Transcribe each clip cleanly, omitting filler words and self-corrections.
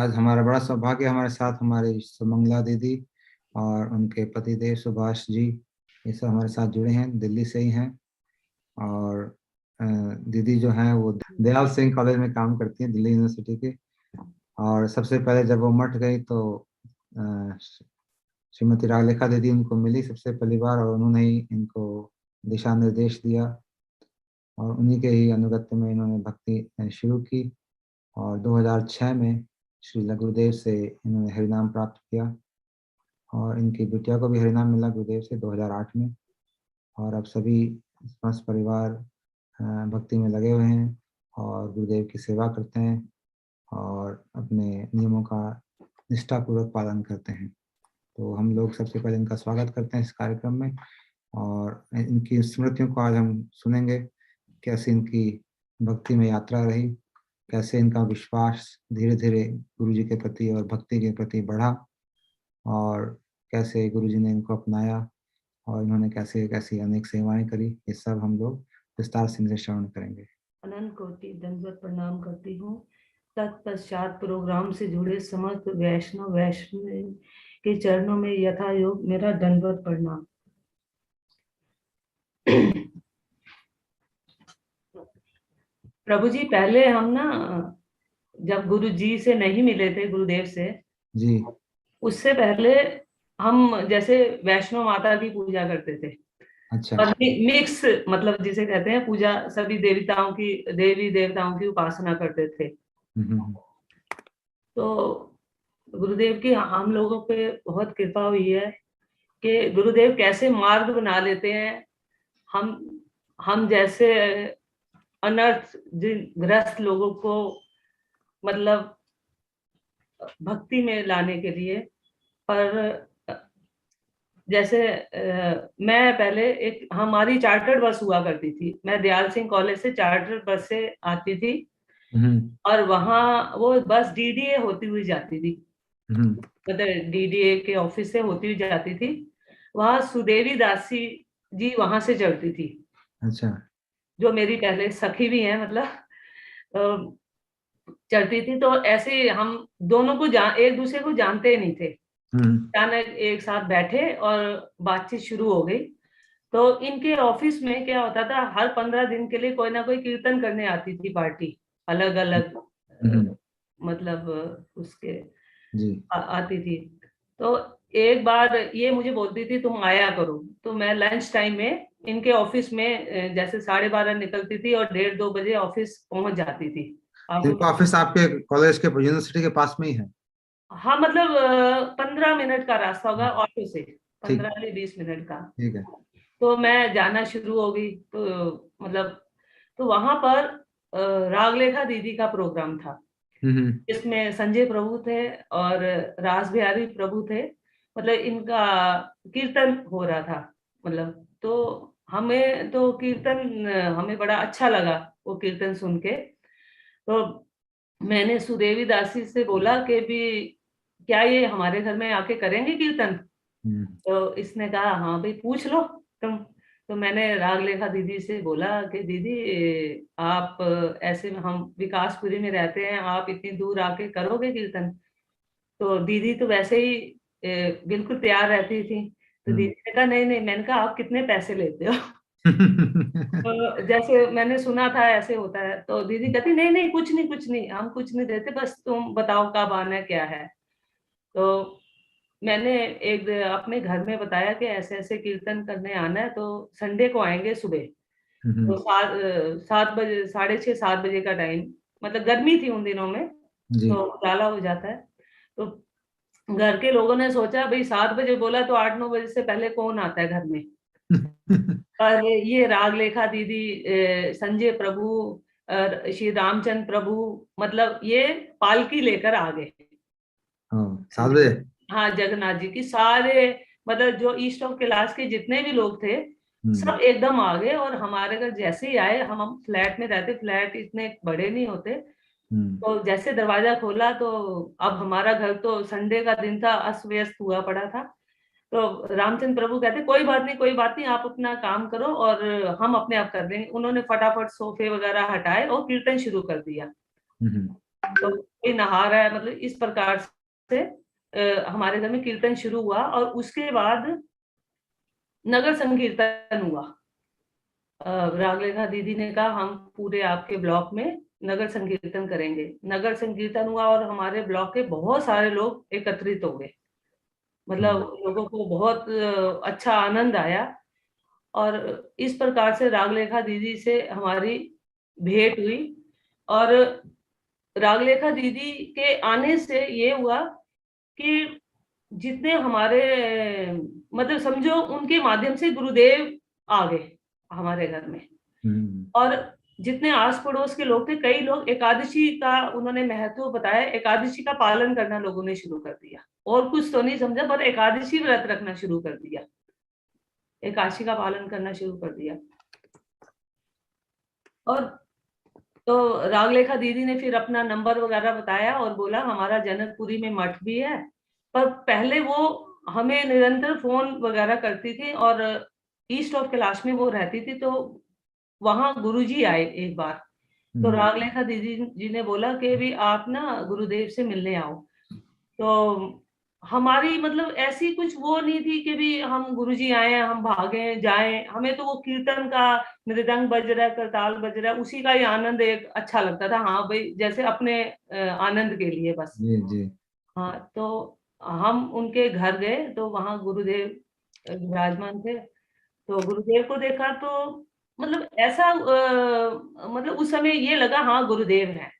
आज हमारा बड़ा सौभाग्य, हमारे साथ हमारी सुमंगला दीदी और उनके पतिदेव सुभाष जी, ये सब हमारे साथ जुड़े हैं, दिल्ली से ही हैं। और दीदी जो हैं वो दयाल सिंह कॉलेज में काम करती हैं, दिल्ली यूनिवर्सिटी के। और सबसे पहले जब वो मठ गई तो अ, श्रीमती रागलेखा दीदी उनको मिली सबसे पहली बार, और उन्होंने ही इनको दिशा निर्देश दिया, और उन्हीं के ही अनुगत्य में इन्होंने भक्ति शुरू की। और 2006 में श्री गुरुदेव से इन्होंने हरिनाम प्राप्त किया, और इनकी बिटिया को भी हरिनाम मिला गुरुदेव से 2008 में। और अब सभी समस्त परिवार भक्ति में लगे हुए हैं और गुरुदेव की सेवा करते हैं और अपने नियमों का निष्ठापूर्वक पालन करते हैं। तो हम लोग सबसे पहले इनका स्वागत करते हैं इस कार्यक्रम में, और इनकी स्मृतियों को आज हम सुनेंगे, कैसे इनकी भक्ति में यात्रा रही, कैसे इनका विश्वास धीरे धीरे गुरु जी के प्रति और भक्ति के प्रति बढ़ा, और कैसे गुरु जी ने इनको अपनाया, और इन्होंने कैसे कैसी अनेक सेवाएं करी, ये सब हम लोग विस्तार से इनसे श्रवण करेंगे। अनंत कोटि दंडवत प्रणाम करती हूँ। तत्पश्चात प्रोग्राम से जुड़े समस्त वैष्णव के चरणों में यथा योग मेरा दंडवत प्रणाम। प्रभु जी, पहले हम ना जब गुरु जी से नहीं मिले थे, गुरुदेव से जी, उससे पहले हम जैसे वैष्णव माता की पूजा करते थे। अच्छा। और मिक्स, मतलब जिसे कहते हैं पूजा, सभी देवताओं की, देवी देवताओं की उपासना करते थे। तो गुरुदेव की हम लोगों पे बहुत कृपा हुई है कि गुरुदेव कैसे मार्ग बना लेते हैं। हम जैसे अनर्थ ग्रस्त लोगों को मतलब भक्ति में लाने के लिए। पर जैसे मैं पहले एक हमारी चार्टर्ड बस हुआ करती थी, मैं दयाल सिंह कॉलेज से चार्टर्ड बस से आती थी, और वहाँ वो बस डीडीए होती हुई जाती थी, मतलब डीडीए के ऑफिस से होती हुई जाती थी। वहाँ सुदेवी दासी जी वहां से चढ़ती थी, अच्छा, जो मेरी पहले सखी भी है, मतलब चढ़ती थी। तो ऐसे हम दोनों को एक दूसरे को जानते नहीं थे, अचानक एक साथ बैठे और बातचीत शुरू हो गई। तो इनके ऑफिस में क्या होता था, हर 15 दिन के लिए कोई ना कोई कीर्तन करने आती थी पार्टी, अलग अलग मतलब उसके जी, आती थी। तो एक बार ये मुझे बोलती थी तुम आया करो, तो मैं लंच टाइम में इनके ऑफिस में जैसे 12:30 निकलती थी और 1:30-2 बजे ऑफिस पहुंच जाती थी। इनका ऑफिस आपके कॉलेज के यूनिवर्सिटी के पास में ही है? हाँ, मतलब 15 मिनट का रास्ता होगा ऑटो से, ठीक, 15 से 20 मिनट का। ठीक है। तो मैं जाना शुरू हो गई, तो मतलब तो वहां पर रागलेखा दीदी का प्रोग्राम था, इसमें संजय प्रभु थे और रास बिहारी प्रभु थे, मतलब इनका कीर्तन हो रहा था। मतलब तो हमें तो कीर्तन हमें बड़ा अच्छा लगा वो कीर्तन सुन के। तो मैंने सुदेवी दासी से बोला कि भी क्या ये हमारे घर में आके करेंगे कीर्तन? तो इसने कहा हाँ भाई, पूछ लो तुम। तो मैंने रागलेखा दीदी से बोला कि दीदी आप ऐसे में हम विकासपुरी में रहते हैं, आप इतनी दूर आके करोगे कीर्तन? तो दीदी तो वैसे ही बिल्कुल तैयार रहती थी। तो दीदी ने कहा नहीं नहीं। मैंने कहा आप कितने पैसे लेते हो? तो जैसे मैंने सुना था ऐसे होता है, तो दीदी कहती नहीं नहीं, कुछ नहीं कुछ नहीं, हम कुछ नहीं देते, बस तुम बताओ कब आना है, क्या है। तो मैंने एक अपने घर में बताया कि ऐसे ऐसे कीर्तन करने आना है, तो संडे को आएंगे सुबह। तो 7 बजे, 6:30-7 बजे का टाइम, मतलब गर्मी थी उन दिनों में, जी। तो उजाला हो जाता है। तो घर के लोगों ने सोचा भाई 7 बजे बोला तो 8-9 बजे से पहले कौन आता है घर में। और ये रागलेखा दीदी, संजय प्रभु, श्री रामचंद्र प्रभु, मतलब ये पालकी लेकर आ गए। 7 बजे? हाँ, जगन्नाथ जी की सारे, मतलब जो ईस्ट ऑफ कैलाश के जितने भी लोग थे सब एकदम आ गए। और हमारे घर जैसे ही आए, हम फ्लैट में रहते, फ्लैट इतने बड़े नहीं होते, तो जैसे दरवाजा खोला तो अब हमारा घर तो संडे का दिन था, अस्त व्यस्त हुआ पड़ा था। तो रामचंद्र प्रभु कहते कोई बात नहीं कोई बात नहीं, आप अपना काम करो और हम अपने आप कर देंगे। उन्होंने फटाफट सोफे वगैरह हटाए और कीर्तन शुरू कर दिया। तो कोई नहा रहा है, मतलब इस प्रकार से हमारे घर में कीर्तन शुरू हुआ। और उसके बाद नगर संकीर्तन हुआ। रागलेखा दीदी ने कहा हम पूरे आपके ब्लॉक में नगर संकीर्तन करेंगे। नगर संकीर्तन हुआ और हमारे ब्लॉक के बहुत सारे लोग एकत्रित हो गए। मतलब लोगों को बहुत अच्छा आनंद आया। और इस प्रकार से रागलेखा दीदी से हमारी भेंट हुई। और रागलेखा दीदी के आने से ये हुआ कि जितने हमारे, मतलब समझो उनके माध्यम से गुरुदेव आ गए हमारे घर में। और जितने आस पड़ोस के लोग थे, कई लोग एकादशी का उन्होंने महत्व बताया। एकादशी का पालन करना लोगों ने शुरू कर दिया, और कुछ तो नहीं समझा, पर एकादशी व्रत रखना शुरू कर दिया, एकादशी का पालन करना शुरू कर दिया। और तो रागलेखा दीदी ने फिर अपना नंबर वगैरह बताया और बोला हमारा जनकपुरी में मठ भी है। पर पहले वो हमें निरंतर फोन वगैरह करती थी, और ईस्ट ऑफ कैलाश में वो रहती थी। तो वहां गुरुजी आए एक बार। तो रागलेखा दीदी जी ने बोला कि भी आप ना गुरुदेव से मिलने आओ। तो हमारी मतलब ऐसी कुछ वो नहीं थी कि भी हम गुरुजी आए हैं हम भागे जाएं। हमें तो वो कीर्तन का मृदंग बज रहा है, करताल बज रहा है, उसी का ही आनंद एक अच्छा लगता था। हाँ भाई, जैसे अपने आनंद के लिए बस। जी जी। हाँ, तो हम उनके घर गए तो वहां गुरुदेव विराजमान थे। तो गुरुदेव को देखा तो मतलब ऐसा मतलब उस समय ये लगा हाँ गुरुदेव हैं।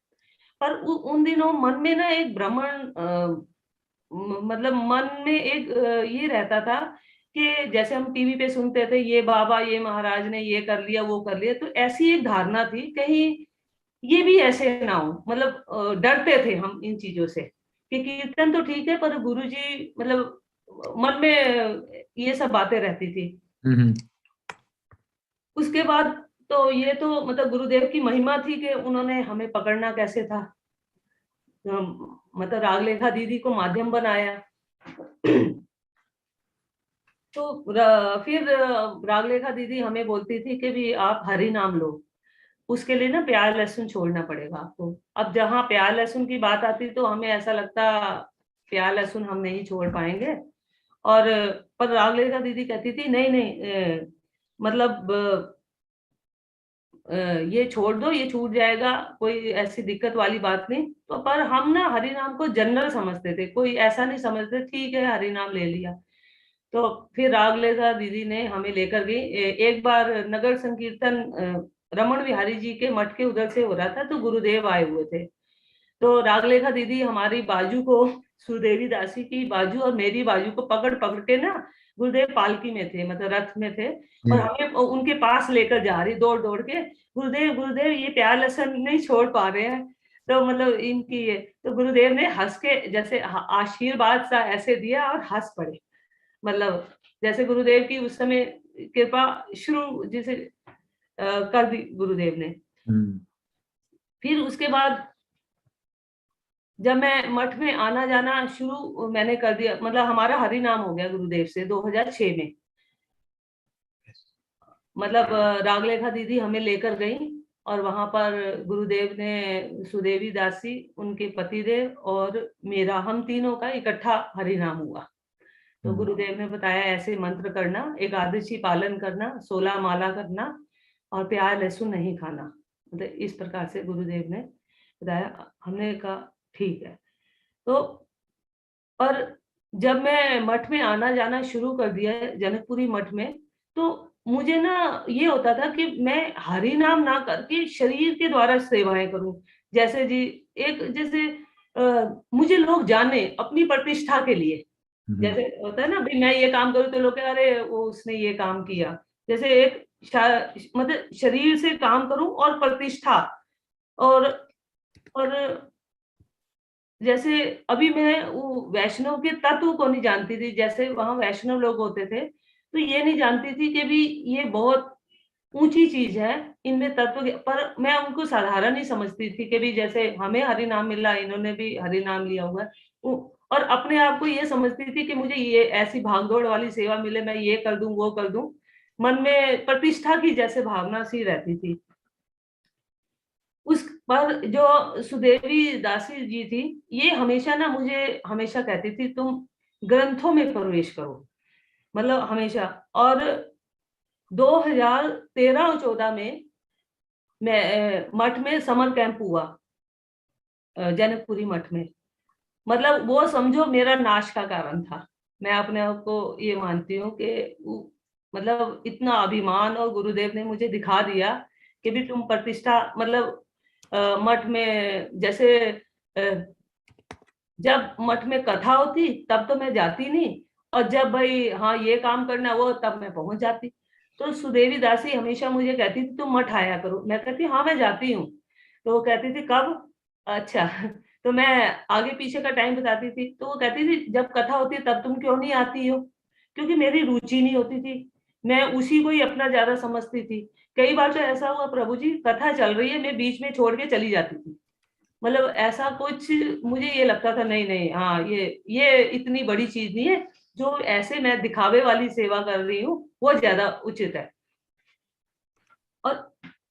पर उन दिनों मन में ना एक भ्रमण, मतलब मन में एक ये रहता था कि जैसे हम टीवी पे सुनते थे ये बाबा ये महाराज ने ये कर लिया वो कर लिया, तो ऐसी एक धारणा थी कहीं ये भी ऐसे ना हो। मतलब डरते थे हम इन चीजों से कि कीर्तन तो ठीक है पर गुरुजी, मतलब मन में ये सब बातें रहती थी। उसके बाद तो ये तो मतलब गुरुदेव की महिमा थी कि उन्होंने हमें पकड़ना कैसे था। मतलब रागलेखा दीदी को माध्यम बनाया। तो फिर रागलेखा दीदी हमें बोलती थी कि भी आप हरि नाम लो, उसके लिए ना प्याज लहसुन छोड़ना पड़ेगा आपको। अब जहाँ प्याज लहसुन की बात आती तो हमें ऐसा लगता प्याज लहसुन हम नहीं छोड़ पाएंगे। और पर रागलेखा दीदी कहती थी नहीं नहीं, मतलब ये छोड़ दो, ये छूट जाएगा, कोई ऐसी दिक्कत वाली बात नहीं। तो पर हम ना हरि नाम को जनरल समझते थे, कोई ऐसा नहीं समझते ठीक है हरि नाम ले लिया। तो फिर रागलेखा दीदी ने हमें लेकर गई। एक बार नगर संकीर्तन रमन बिहारी जी के मठ के उधर से हो रहा था, तो गुरुदेव आए हुए थे। तो रागलेखा दीदी हमारी बाजू को, सुदेवी दासी की बाजू और मेरी बाजू को पकड़ पकड़ के ना, गुरुदेव पालकी में थे मतलब रथ में थे, और हमें उनके पास लेकर जा रही दौड़ दौड़ के, गुरुदेव गुरुदेव ये प्याज लहसुन नहीं छोड़ पा रहे हैं। तो मतलब इनकी ये, तो गुरुदेव ने हंस के जैसे आशीर्वाद सा ऐसे दिया और हंस पड़े। मतलब जैसे गुरुदेव की उस समय कृपा शुरू जैसे कर दी गुरुदेव ने। फिर उसके बाद जब मैं मठ में आना जाना शुरू मैंने कर दिया, मतलब हमारा हरि नाम हो गया गुरुदेव से 2006 में। मतलब रागलेखा दीदी हमें लेकर गई, और वहां पर गुरुदेव ने सुदेवी दासी, उनके पतिदेव और मेरा, हम तीनों का इकट्ठा हरि नाम हुआ। तो गुरुदेव ने बताया ऐसे मंत्र करना, एकादशी पालन करना, 16 माला करना, और प्याज लहसुन नहीं खाना। मतलब इस प्रकार से गुरुदेव ने बताया। हमने कहा ठीक है। तो और जब मैं मठ में आना जाना शुरू कर दिया जनकपुरी मठ में, तो मुझे ना ये होता था कि मैं हरि नाम ना करके शरीर के द्वारा सेवाएं करूं। जैसे जी एक जैसे मुझे लोग जाने अपनी प्रतिष्ठा के लिए। जैसे होता है ना भाई मैं ये काम करूं तो लोग कहें, अरे वो उसने ये काम किया। जैसे एक मतलब शरीर से काम करूं और प्रतिष्ठा। और और जैसे अभी मैं वो वैष्णव के तत्व को नहीं जानती थी, जैसे वहां वैष्णव लोग होते थे तो ये नहीं जानती थी कि भी ये बहुत ऊंची चीज है, इनमें तत्व पर मैं उनको साधारण ही समझती थी कि भी जैसे हमें हरि नाम मिला इन्होंने भी हरि नाम लिया हुआ है। और अपने आप को ये समझती थी कि मुझे ये ऐसी भागदौड़ वाली सेवा मिले, मैं ये कर दूं वो कर दूं। मन में प्रतिष्ठा की जैसे भावना सी रहती थी। पर जो सुदेवी दासी जी थी, ये हमेशा ना मुझे हमेशा कहती थी तुम ग्रंथों में प्रवेश करो, मतलब हमेशा। और 2013 और 14 में मैं मठ में समर कैंप हुआ, जनकपुरी मठ में। मतलब वो समझो मेरा नाश का कारण था। मैं अपने आप को ये मानती हूँ कि मतलब इतना अभिमान, और गुरुदेव ने मुझे दिखा दिया कि भी तुम प्रतिष्ठा, मतलब मठ में जैसे जब मठ में कथा होती तब तो मैं जाती नहीं, और जब भाई हाँ ये काम करना वो, तब मैं पहुंच जाती। तो सुदेवी दासी हमेशा मुझे कहती थी तुम मठ आया करो। मैं कहती हाँ मैं जाती हूँ। तो वो कहती थी कब? अच्छा। तो मैं आगे पीछे का टाइम बताती थी, तो वो कहती थी जब कथा होती है तब तुम क्यों नहीं आती हो? क्योंकि मेरी रुचि नहीं होती थी, मैं उसी को ही अपना ज्यादा समझती थी। कई बार तो ऐसा हुआ प्रभु जी, कथा चल रही है मैं बीच में छोड़ के चली जाती थी। मतलब ऐसा कुछ मुझे ये लगता था, नहीं नहीं, हाँ ये इतनी बड़ी चीज नहीं है, जो ऐसे मैं दिखावे वाली सेवा कर रही हूँ वो ज्यादा उचित है। और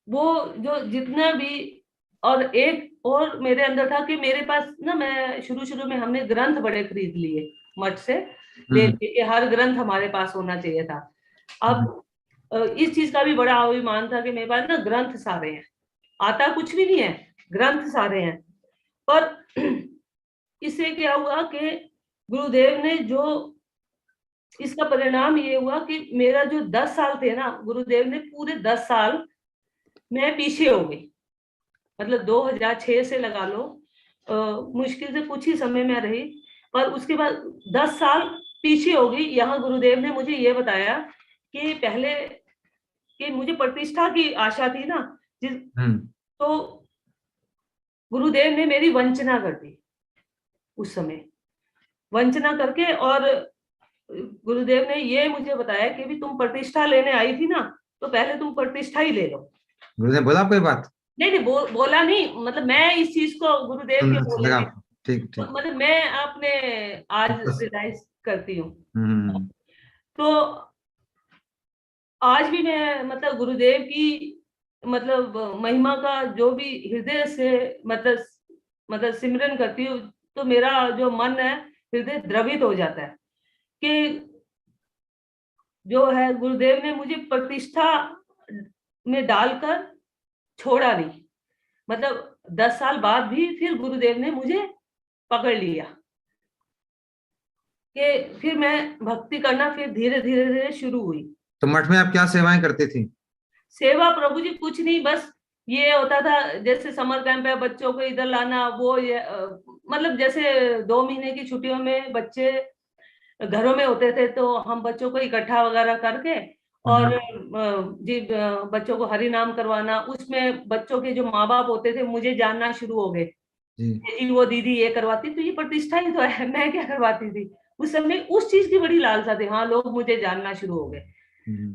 वो जो जितना भी, और एक और मेरे अंदर था कि मेरे पास ना, मैं शुरू शुरू में हमने ग्रंथ बड़े खरीद लिए मठ से, ले के हर ग्रंथ हमारे पास होना चाहिए था। अब इस चीज का भी बड़ा अभिमान था कि मेरे पास ना ग्रंथ सारे हैं, आता कुछ भी नहीं है, ग्रंथ सारे हैं। पर इससे क्या हुआ कि गुरुदेव ने जो, इसका परिणाम ये हुआ कि मेरा जो 10 साल थे ना, गुरुदेव ने पूरे 10 साल मैं पीछे हो गई। मतलब 2006 से लगा लो, मुश्किल से कुछ ही समय में रही, पर उसके बाद 10 साल पीछे हो गई। यहाँ गुरुदेव ने मुझे ये बताया कि पहले कि मुझे प्रतिष्ठा की आशा थी ना, जिस तो गुरुदेव ने मेरी वंचना कर दी उस समय, वंचना करके। और गुरुदेव ने ये मुझे बताया कि भी तुम प्रतिष्ठा लेने आई थी ना, तो पहले तुम प्रतिष्ठा ही ले लो। गुरुदेव बोला कोई बात? नहीं नहीं, बोला नहीं, मतलब मैं इस चीज को गुरुदेव के बोले लगा। थे, ठीक ठीक। मतलब मैं अपने आज रियलाइज करती हूँ। तो आज भी मैं मतलब गुरुदेव की मतलब महिमा का जो भी हृदय से मतलब सिमरन करती हूँ, तो मेरा जो मन है हृदय द्रवित हो जाता है कि जो है गुरुदेव ने मुझे प्रतिष्ठा में डालकर छोड़ा नहीं। मतलब 10 साल बाद भी फिर गुरुदेव ने मुझे पकड़ लिया कि फिर मैं भक्ति करना फिर धीरे धीरे धीरे शुरू हुई। तो मठ में आप क्या सेवाएं करती थी? सेवा प्रभु जी कुछ नहीं, बस ये होता था जैसे समर कैंप है, बच्चों को इधर लाना, वो ये मतलब जैसे 2 महीने की छुट्टियों में बच्चे घरों में होते थे, तो हम बच्चों को इकट्ठा वगैरह करके और जी बच्चों को हरि नाम करवाना। उसमें बच्चों के जो माँ बाप होते थे मुझे जानना शुरू हो गए, जी वो दीदी ये करवाती, तो ये प्रतिष्ठा ही तो है, मैं क्या करवाती थी। उस समय उस चीज की बड़ी लालसा थी, हाँ लोग मुझे जानना शुरू हो गए।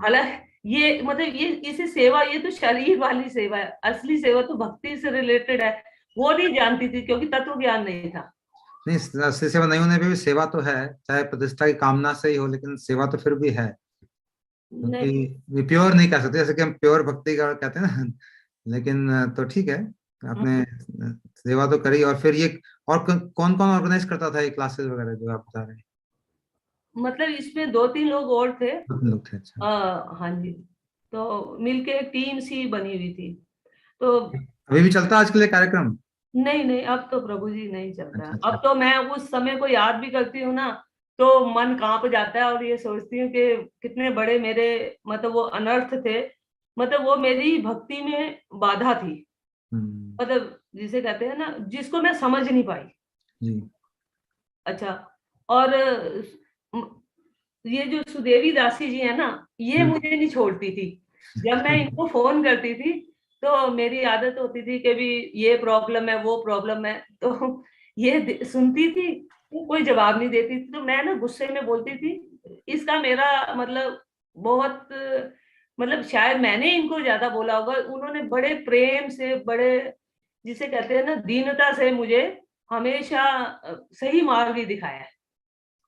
हालांकि ये मतलब ये इसे सेवा, ये तो शरीर वाली सेवा है, असली सेवा तो भक्ति से रिलेटेड है, वो नहीं जानती थी क्योंकि तत्व ज्ञान नहीं था। नहीं, असली सेवा नहीं होने पे भी सेवा तो है, चाहे प्रतिष्ठा की कामना से ही हो, लेकिन सेवा तो फिर भी है। नहीं क्योंकि प्योर नहीं कर सकते, जैसे कि हम प्योर भक्ति का कहते हैं ना। लेकिन तो ठीक है, आपने सेवा तो करी। और फिर ये और कौन कौन ऑर्गेनाइज करता था ये क्लासेस वगैरह जो आप बता रहे हैं? मतलब इसमें 2-3 लोग और थे। लोग थे, अच्छा। हाँ जी, तो मिलके एक टीम सी बनी हुई थी। तो अभी भी चलता है आजकल ये कार्यक्रम? नहीं नहीं, अब तो प्रभु जी नहीं चलता। अच्छा अब अच्छा। तो मैं उस समय को याद भी करती हूँ ना, तो मन कांप जाता है, और ये सोचती हूँ कि कितने बड़े मेरे मतलब वो अनर्थ थे, मतलब वो मेरी भक्ति में बाधा थी। मतलब जिसे कहते हैं ना, जिसको मैं समझ नहीं पाई। जी। अच्छा। और ये जो सुदेवी दासी जी है ना, ये मुझे नहीं छोड़ती थी। जब मैं इनको फोन करती थी, तो मेरी आदत होती थी कि भी ये प्रॉब्लम है वो प्रॉब्लम है, तो ये सुनती थी, वो कोई जवाब नहीं देती थी, तो मैं ना गुस्से में बोलती थी। इसका मेरा मतलब बहुत, मतलब शायद मैंने इनको ज्यादा बोला होगा, उन्होंने बड़े प्रेम से, बड़े जिसे कहते हैं ना दीनता से मुझे हमेशा सही मार्ग ही दिखाया है।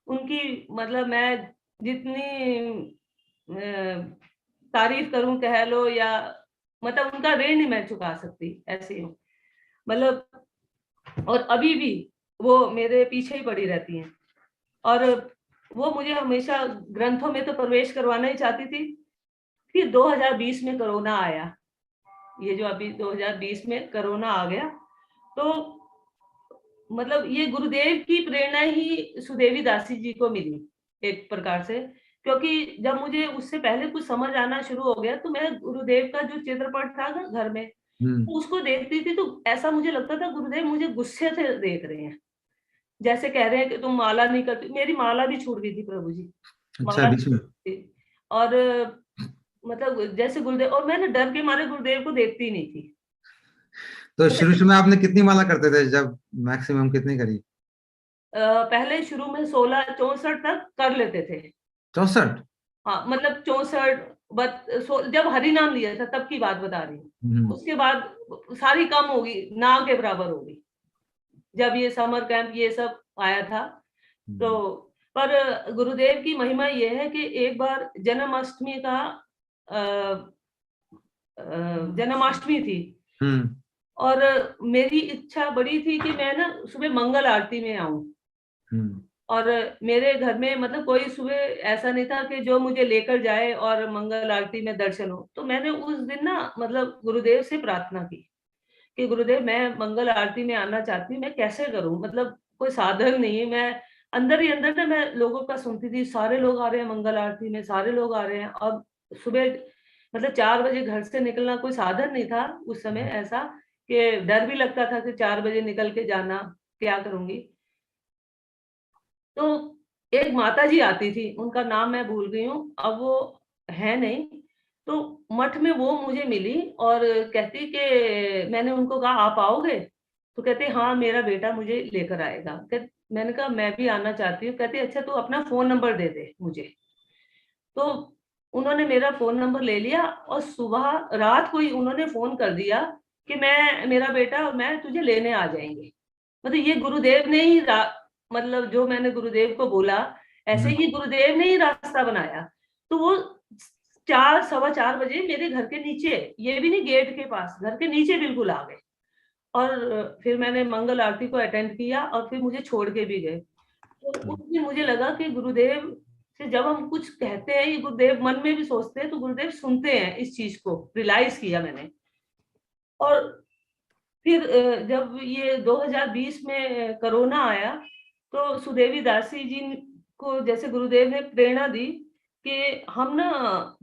उनकी मतलब मैं जितनी तारीफ करूं कह लो, या मतलब उनका ऋण नहीं मैं चुका सकती, ऐसी हूँ। मतलब और अभी भी वो मेरे पीछे ही पड़ी रहती हैं। और वो मुझे हमेशा ग्रंथों में तो प्रवेश करवाना ही चाहती थी। फिर 2020 में कोरोना आया, ये जो अभी 2020 में कोरोना आ गया, तो मतलब ये गुरुदेव की प्रेरणा ही सुदेवी दासी जी को मिली एक प्रकार से, क्योंकि जब मुझे उससे पहले कुछ समझ आना शुरू हो गया तो मैं गुरुदेव का जो चित्रपट था ना घर में, तो उसको देखती थी तो ऐसा मुझे लगता था गुरुदेव मुझे गुस्से से देख रहे हैं, जैसे कह रहे हैं कि तुम माला नहीं करती। मेरी माला भी छूट गई थी प्रभु जी, अच्छा, माला बीच में। और मतलब जैसे गुरुदेव, और मैं ना डर के मारे गुरुदेव को देखती नहीं थी। तो शुरू में आपने कितनी माला करते थे, जब मैक्सिमम कितनी करी? पहले शुरू में 16-64 तक कर लेते थे। 64? हाँ, मतलब 64 जब हरि नाम लिया था तब की बात बता रही हूँ। उसके बाद सारी कम होगी, ना के बराबर होगी, जब ये समर कैंप ये सब आया था। तो पर गुरुदेव की महिमा ये है कि एक बार जन्माष्टमी का जन्माष्टमी थी, और मेरी इच्छा बड़ी थी कि मैं ना सुबह मंगल आरती में आऊं, और मेरे घर में मतलब कोई सुबह ऐसा नहीं था कि जो मुझे लेकर जाए और मंगल आरती में दर्शन हो। तो मैंने उस दिन ना मतलब गुरुदेव से प्रार्थना की कि गुरुदेव मैं मंगल आरती में आना चाहती हूँ, मैं कैसे करूँ? मतलब कोई साधन नहीं, मैं अंदर ही अंदर ना मैं लोगों का सुनती थी, सारे लोग आ रहे हैं मंगल आरती में, सारे लोग आ रहे हैं। अब सुबह मतलब 4 बजे घर से निकलना कोई साधन नहीं था उस समय, ऐसा कि डर भी लगता था कि 4 बजे निकल के जाना, क्या करूँगी? तो एक माताजी आती थी, उनका नाम मैं भूल गई हूँ, अब वो है नहीं। तो मठ में वो मुझे मिली और कहती कि मैंने उनको कहा आप आओगे? तो कहते हाँ, मेरा बेटा मुझे लेकर आएगा। मैंने कहा मैं भी आना चाहती हूँ। कहती अच्छा तू अपना फ़ोन नंबर दे दे मुझे। तो उन्होंने मेरा फ़ोन नंबर ले लिया और सुबह रात को ही उन्होंने फ़ोन कर दिया कि मैं मेरा बेटा और मैं तुझे लेने आ जाएँगे। मतलब ये गुरुदेव ने ही मतलब जो मैंने गुरुदेव को बोला, ऐसे ही गुरुदेव ने ही रास्ता बनाया। तो वो 4 सवा 4 बजे मेरे घर के नीचे, ये भी नहीं गेट के पास, घर के नीचे बिल्कुल आ गए। और फिर मैंने मंगल आरती को अटेंड किया और फिर मुझे छोड़ के भी गए। तो उस दिन मुझे लगा कि गुरुदेव से जब हम कुछ कहते हैं, ये गुरुदेव मन में भी सोचते हैं, तो गुरुदेव सुनते हैं, इस चीज़ को रियलाइज़ किया मैंने। और फिर जब ये 2020 में कोरोना आया, तो सुदेवी दासी जी को जैसे गुरुदेव ने प्रेरणा दी कि हम ना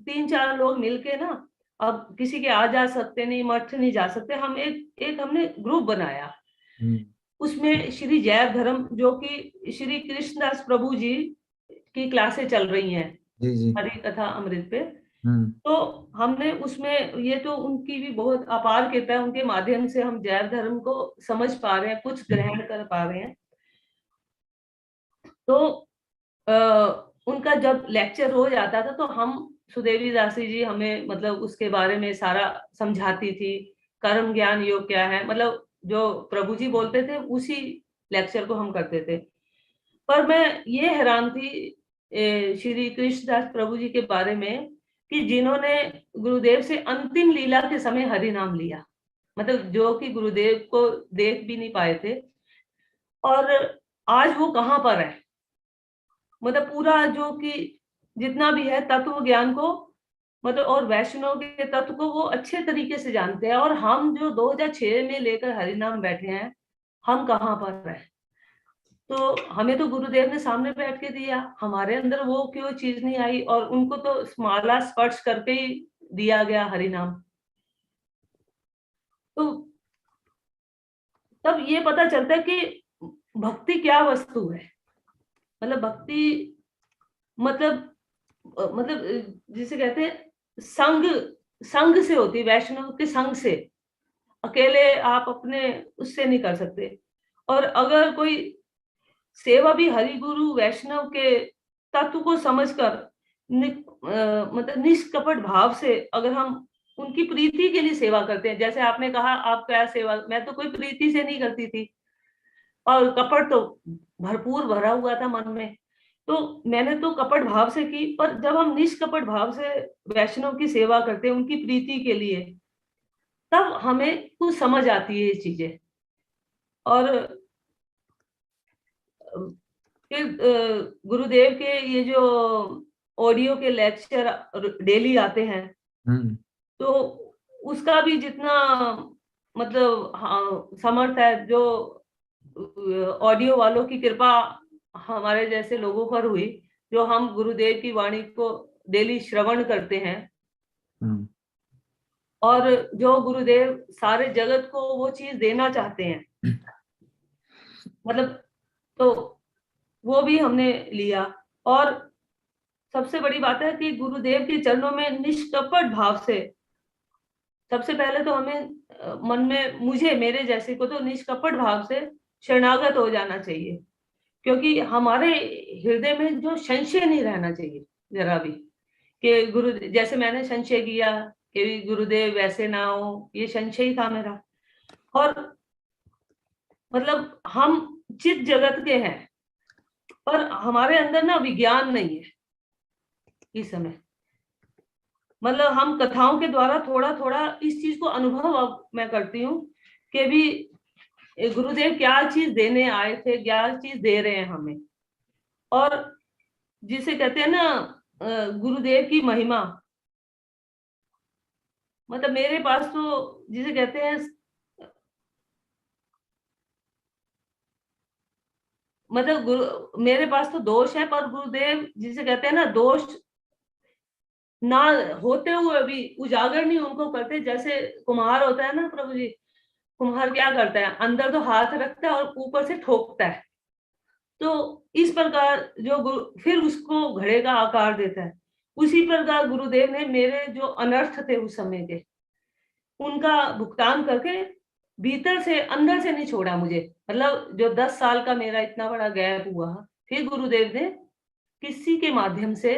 3-4 लोग मिलके ना, अब किसी के आ जा सकते नहीं, मठ नहीं जा सकते, हम एक हमने ग्रुप बनाया। उसमें श्री जैव धर्म जो कि श्री कृष्णदास प्रभु जी की क्लासें चल रही हैं, हरि कथा अमृत पे। तो हमने उसमें ये तो उनकी भी बहुत अपार कृपा है, उनके माध्यम से हम जैव धर्म को समझ पा रहे हैं, कुछ ग्रहण कर पा रहे हैं। तो उनका जब लेक्चर हो जाता था तो हम सुदेवी दासी जी हमें मतलब उसके बारे में सारा समझाती थी, कर्म ज्ञान योग क्या है, मतलब जो प्रभु जी बोलते थे उसी लेक्चर को हम करते थे। पर मैं ये हैरान थी श्री कृष्णदास प्रभु जी के बारे में कि जिन्होंने गुरुदेव से अंतिम लीला के समय हरि नाम लिया, मतलब जो कि गुरुदेव को देख भी नहीं पाए थे, और आज वो कहाँ पर है। मतलब पूरा जो कि जितना भी है तत्व ज्ञान को, मतलब और वैष्णव के तत्व को वो अच्छे तरीके से जानते हैं, और हम जो 2006 में लेकर हरि नाम बैठे हैं, हम कहाँ पर हैं। तो हमें तो गुरुदेव ने सामने बैठ के दिया, हमारे अंदर वो क्यों चीज नहीं आई, और उनको तो माला स्पर्श करके ही दिया गया हरि नाम। तो तब ये पता चलता है कि भक्ति क्या वस्तु है। मतलब भक्ति मतलब जिसे कहते हैं संग, संग से होती है, वैष्णव के संग से, अकेले आप अपने उससे नहीं कर सकते। और अगर कोई सेवा भी हरि गुरु वैष्णव के तत्व को समझकर मतलब निष्कपट भाव से अगर हम उनकी प्रीति के लिए सेवा करते हैं, जैसे आपने कहा आप क्या सेवा, मैं तो कोई प्रीति से नहीं करती थी और कपट तो भरपूर भरा हुआ था मन में, तो मैंने तो कपट भाव से की। पर जब हम निष्कपट भाव से वैष्णव की सेवा करते हैं उनकी प्रीति के लिए, तब हमें कुछ समझ आती है ये चीजें। और फिर गुरुदेव के ये जो ऑडियो के लेक्चर डेली आते हैं, तो उसका भी जितना मतलब समर्थ है, जो ऑडियो वालों की कृपा हमारे जैसे लोगों पर हुई, जो हम गुरुदेव की वाणी को डेली श्रवण करते हैं, और जो गुरुदेव सारे जगत को वो चीज देना चाहते हैं, मतलब तो वो भी हमने लिया। और सबसे बड़ी बात है कि गुरुदेव के चरणों में निष्कपट भाव से, सबसे पहले तो हमें मन में, मुझे, मेरे जैसे को तो निष्कपट भाव से शरणागत हो जाना चाहिए, क्योंकि हमारे हृदय में जो संशय नहीं रहना चाहिए जरा भी, कि गुरु, जैसे मैंने संशय किया कि गुरुदेव वैसे ना हो, ये संशय ही था मेरा। और मतलब हम चित जगत के हैं, पर हमारे अंदर ना विज्ञान नहीं है इस समय। मतलब हम कथाओं के द्वारा थोड़ा थोड़ा इस चीज को अनुभव अब मैं करती हूँ कि भी गुरुदेव क्या चीज देने आए थे, क्या चीज दे रहे हैं हमें। और जिसे कहते हैं ना गुरुदेव की महिमा, मतलब मेरे पास तो जिसे कहते हैं, मतलब मेरे पास तो दोष है, पर गुरुदेव जिसे कहते हैं ना, दोष ना होते हुए भी उजागर नहीं उनको करते। जैसे कुम्हार होता है ना प्रभु जी, कुम्हार क्या करता है, अंदर तो हाथ रखता है और ऊपर से ठोकता है, तो इस प्रकार जो गुरु फिर उसको घड़े का आकार देता है। उसी प्रकार गुरुदेव ने मेरे जो अनर्थ थे उस समय के, उनका भुगतान करके भीतर से, अंदर से नहीं छोड़ा मुझे। मतलब जो 10 साल का मेरा इतना बड़ा गैप हुआ, फिर गुरुदेव ने किसी के माध्यम से,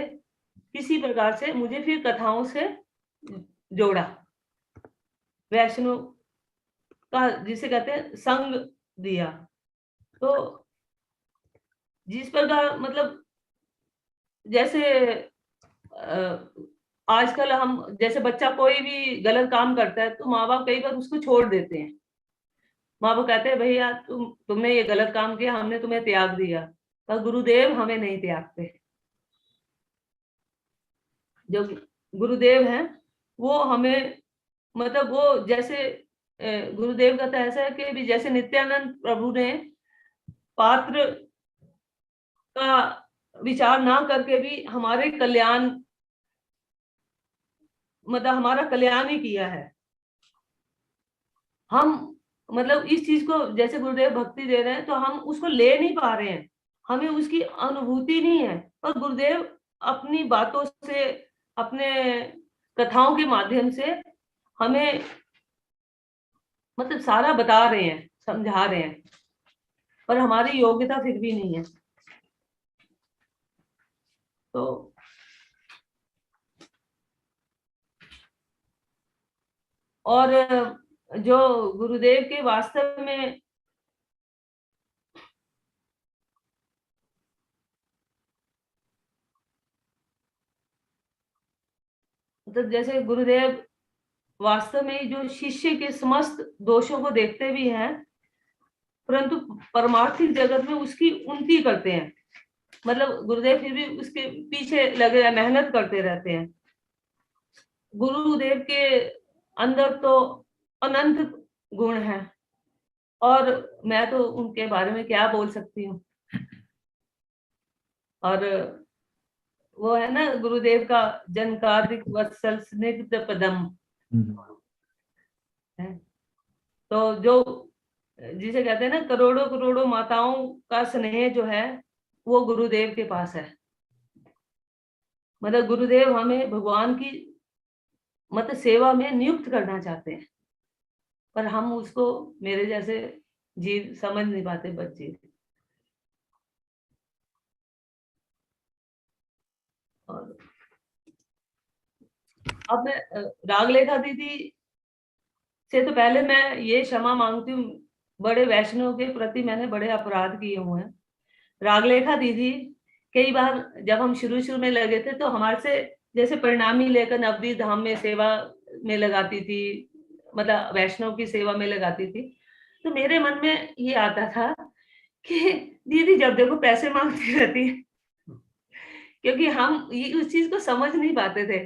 किसी प्रकार से मुझे फिर कथाओं से जोड़ा, वैष्णव का जिसे कहते हैं संग दिया। तो जिस प्रकार मतलब जैसे आजकल हम, जैसे बच्चा कोई भी गलत काम करता है तो माँ बाप कई बार उसको छोड़ देते हैं। माँ बाप कहते हैं भैया तुमने ये गलत काम किया, हमने तुम्हें त्याग दिया, पर गुरुदेव हमें नहीं त्यागते। जो गुरुदेव हैं वो हमें, मतलब वो जैसे गुरुदेव का तो ऐसा है कि भी जैसे नित्यानंद प्रभु ने पात्र का विचार ना करके भी हमारे कल्याण, मतलब हमारा कल्याण ही किया है। हम मतलब इस चीज को, जैसे गुरुदेव भक्ति दे रहे हैं तो हम उसको ले नहीं पा रहे हैं, हमें उसकी अनुभूति नहीं है, पर गुरुदेव अपनी बातों से, अपने कथाओं के माध्यम से हमें मतलब सारा बता रहे हैं, समझा रहे हैं, पर हमारी योग्यता फिर भी नहीं है। तो और जो गुरुदेव के वास्तव में, मतलब जैसे गुरुदेव वास्तव में जो शिष्य के समस्त दोषों को देखते भी हैं, परंतु परमार्थिक जगत में उसकी उन्नति करते हैं। मतलब गुरुदेव फिर भी उसके पीछे लगे, मेहनत करते रहते हैं। गुरुदेव के अंदर तो अनंत गुण हैं, और मैं तो उनके बारे में क्या बोल सकती हूँ। और वो है ना गुरुदेव का जनकादिक वत्सल स्निग्ध पदम है, तो जो जिसे कहते हैं ना करोड़ों करोड़ों माताओं का स्नेह जो है वो गुरुदेव के पास है। मतलब गुरुदेव हमें भगवान की मतलब सेवा में नियुक्त करना चाहते हैं, पर हम उसको मेरे जैसे जीव समझ नहीं पाते, बच्चे। और अब मैं रागलेखा दीदी से तो पहले मैं ये क्षमा मांगती हूँ, बड़े वैष्णव के प्रति मैंने बड़े अपराध किए हुए हैं। रागलेखा दीदी कई बार जब हम शुरू शुरू में लगे थे तो हमारे से जैसे परिणामी लेकर नवदीप धाम में सेवा में लगाती थी, मतलब वैष्णव की सेवा में लगाती थी। तो मेरे मन में ये आता था कि दीदी जब देखो पैसे मांगती रहती है, क्योंकि हम ये उस चीज को समझ नहीं पाते थे।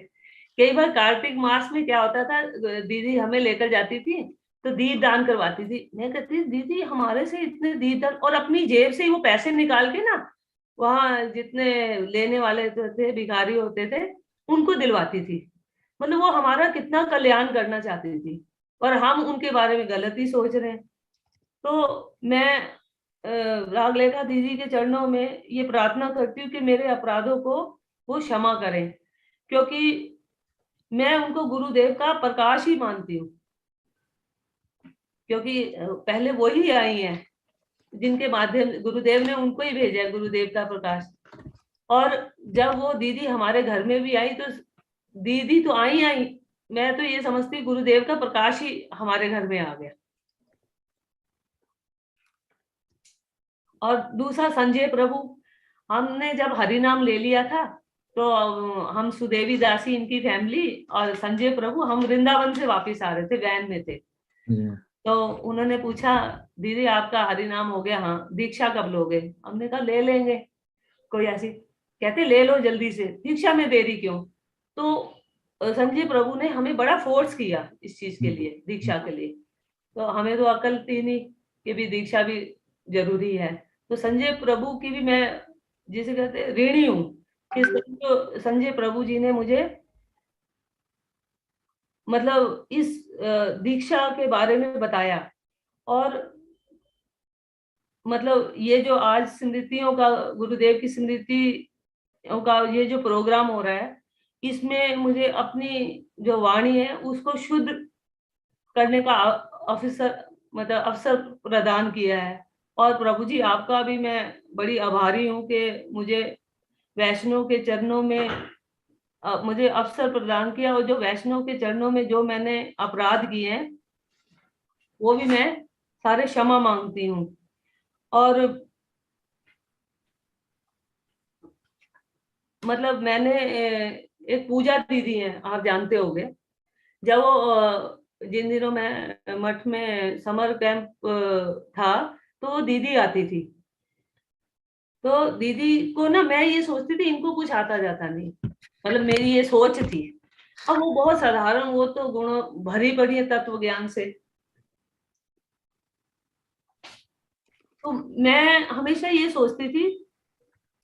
कई बार कार्तिक मास में क्या होता था, दीदी हमें लेकर जाती थी तो दीप दान करवाती थी। मैं कहती दीदी हमारे से इतने दीप दान, और अपनी जेब से ही वो पैसे निकाल के ना वहां जितने लेने वाले थे, भिखारी होते थे, उनको दिलवाती थी। मतलब वो हमारा कितना कल्याण करना चाहती थी, और हम उनके बारे में गलत ही सोच रहे हैं। तो मैं रागलेखा दीदी के चरणों में ये प्रार्थना करती हूँ कि मेरे अपराधों को वो क्षमा करें, क्योंकि मैं उनको गुरुदेव का प्रकाश ही मानती हूँ। क्योंकि पहले वो ही आई हैं जिनके माध्यम गुरुदेव ने उनको ही भेजा है, गुरुदेव का प्रकाश। और जब वो दीदी हमारे घर में भी आई तो दीदी तो आई, मैं तो ये समझती गुरुदेव का प्रकाश ही हमारे घर में आ गया। और दूसरा संजय प्रभु, हमने जब हरि नाम ले लिया था तो हम सुदेवी दासी इनकी फैमिली और संजय प्रभु हम वृंदावन से वापस आ रहे थे, वैन में थे। तो उन्होंने पूछा दीदी आपका हरि नाम हो गया, हाँ दीक्षा कब लोगे? हमने कहा ले लेंगे कोई ऐसी। कहते ले लो जल्दी से, दीक्षा में देरी क्यों? तो संजय प्रभु ने हमें बड़ा फोर्स किया इस चीज के लिए, दीक्षा के लिए। तो हमें तो अकल थी नहीं कि भी दीक्षा भी जरूरी है। तो संजय प्रभु की भी मैं जिसे कहते ऋणी हूँ कि संजय प्रभु जी ने मुझे मतलब इस दीक्षा के बारे में बताया। और मतलब ये जो आज स्मृतियों का, गुरुदेव की स्मृतियों का ये जो प्रोग्राम हो रहा है, इसमें मुझे अपनी जो वाणी है उसको शुद्ध करने का अवसर प्रदान किया है। और प्रभु जी आपका भी मैं बड़ी आभारी हूँ कि मुझे वैष्णव के चरणों में मुझे अवसर प्रदान किया, और जो वैष्णव के चरणों में जो मैंने अपराध किए हैं वो भी मैं सारे क्षमा मांगती हूँ। और मतलब मैंने एक पूजा दीदी है, आप जानते होंगे, जब वो जिन दिनों मैं मठ में समर कैंप था तो वो दीदी आती थी। तो दीदी को ना मैं ये सोचती थी इनको कुछ आता जाता नहीं, मतलब मेरी ये सोच थी। अब वो बहुत साधारण, वो तो गुण भरी पड़ी है तत्व ज्ञान से। तो मैं हमेशा ये सोचती थी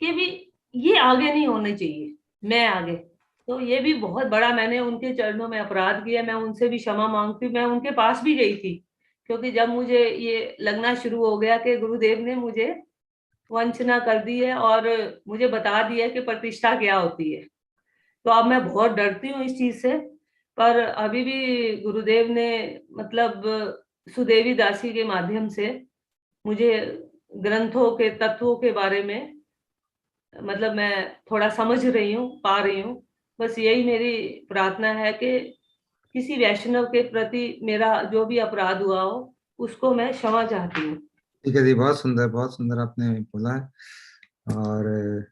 कि भी ये आगे नहीं होने चाहिए, मैं आगे। तो ये भी बहुत बड़ा मैंने उनके चरणों में अपराध किया, मैं उनसे भी क्षमा मांगती हूँ। मैं उनके पास भी गई थी, क्योंकि जब मुझे ये लगना शुरू हो गया कि गुरुदेव ने मुझे वंचना कर दी है और मुझे बता दिया कि प्रतिष्ठा क्या होती है, तो अब मैं बहुत डरती हूँ इस चीज से। पर अभी भी गुरुदेव ने मतलब सुदेवी दासी के माध्यम से मुझे ग्रंथों के तत्वों के बारे में मतलब मैं थोड़ा समझ रही हूँ, पा रही हूँ। बस यही मेरी प्रार्थना है कि किसी वैष्णव के प्रति मेरा जो भी अपराध हुआ हो उसको मैं क्षमा चाहती हूँ। ठीक है जी, बहुत सुंदर आपने बोला है। और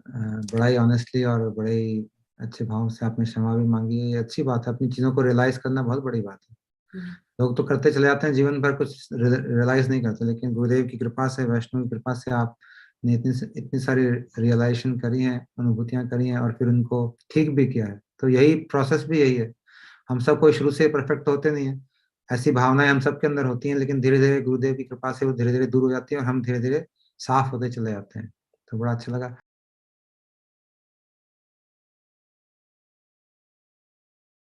बड़ा ही ऑनेस्टली और बड़े ही अच्छे भाव से आपने क्षमा भी मांगी है। ये अच्छी बात है, अपनी चीजों को रियलाइज करना बहुत बड़ी बात है। लोग तो करते चले जाते हैं जीवन भर, कुछ रियलाइज नहीं करते, लेकिन गुरुदेव की कृपा से, वैष्णव की कृपा से आपने इतनी सारी रियलाइजेशन करी हैं, अनुभूतियां करी हैं और फिर उनको ठीक भी किया है। तो यही प्रोसेस भी यही है। हम सब कोई शुरू से परफेक्ट होते नहीं है, ऐसी भावनाएं हम सब के अंदर होती हैं, लेकिन धीरे धीरे गुरुदेव की कृपा से वो धीरे धीरे दूर हो जाती है और हम धीरे धीरे साफ होते चले जाते हैं। तो बड़ा अच्छा लगा।